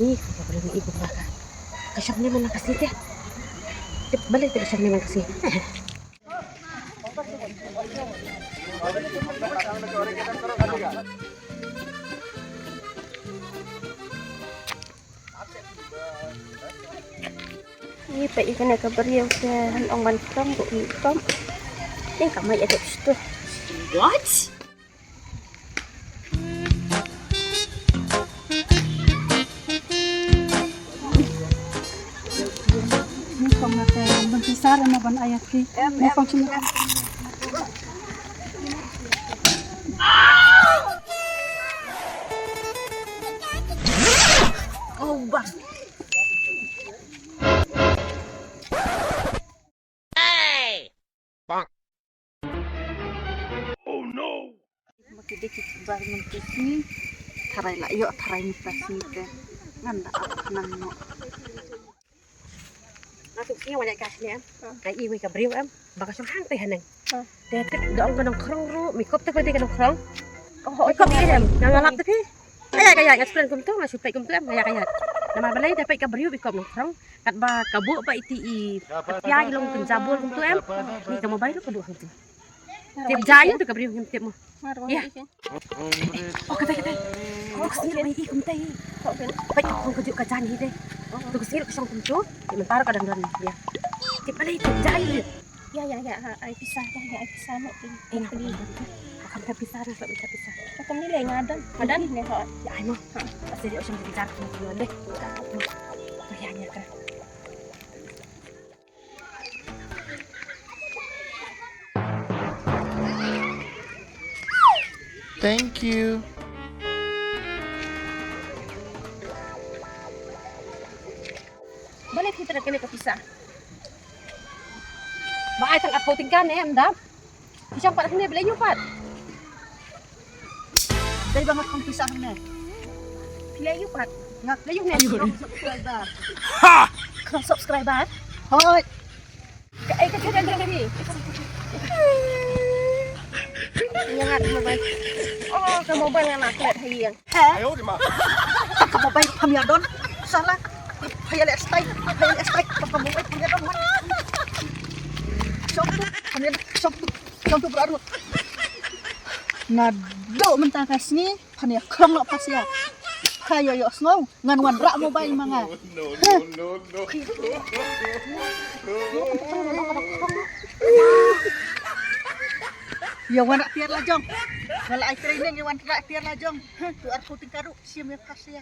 Ih, kaya pala may ibang baka. Kasyok naman ang kasi, te. Balik tayo kasyok naman kasi. Ini pa ikan na kabaryaw sa hanongan from buikam. Ini kamay ada gusto. What? Ini kong natin bentisar na ban ayat ki. Ini kong sumira. Oh, bak. Makidikit baru mentisi. Taray la iyo taray ni prasmite. Nganda nang no. Nasuk siya wala kas niya. Kay iwi ka briw am. Baka siyang hang tahanan. Tetek doon ka ng krong ro. Mikop ta pwede ka ng krong. Oh, mikop ka jam. Nangalap ta pi. Kaya explain kum to, masupay kum to am kaya. Namabalay dapat ka briw mikop ng krong. Kat ba kabu pa iti i. Ya ilong pinjabol kum to am. Ni ka mobile ko duhang to. Tip jayo to ka briw kum tip mo. Ya. Oh, kata. Oh, sila may ikum tay. Baik kung kajuk ka jan hide. Tugas sila ko siyang kumto. Sementara kadang-kadang ya. Tip alay tip jayo. Ya, ay pisah dah, ya ay pisah nak pergi. Akan kita pisah na sa kita pisah. Aku nilai ngadan, ngadan ni ho. Ya ay mo. Kasi di siyang bicara kung tuwan deh. Kayanya ka. Thank you. Balik kita kini ke pisah. Bakit ang aputing ka na yan, dam? Isang parak na bilay yung pat. Dahil bangat kong pisah na. Pilih you pat. Ngak layo na yung subscriber. Kau subscriber. Hoy. Ay kasi ganda kami. Nyangat mobile. Oh, ke mobile yang nak lihat hayang. Kamu baik pamiadon. Salah. Hayal strike. Hayal strike. Kamu baik pamiadon. Siyempre berarut. Ngado mentakas ni paniya krong lo pasya. Kayo yo snow ngan ra mo bay mga. Yo wana tiar la jong. Wala ay training yo wana tiar la jong. Tu ar puting karu siya me pasya.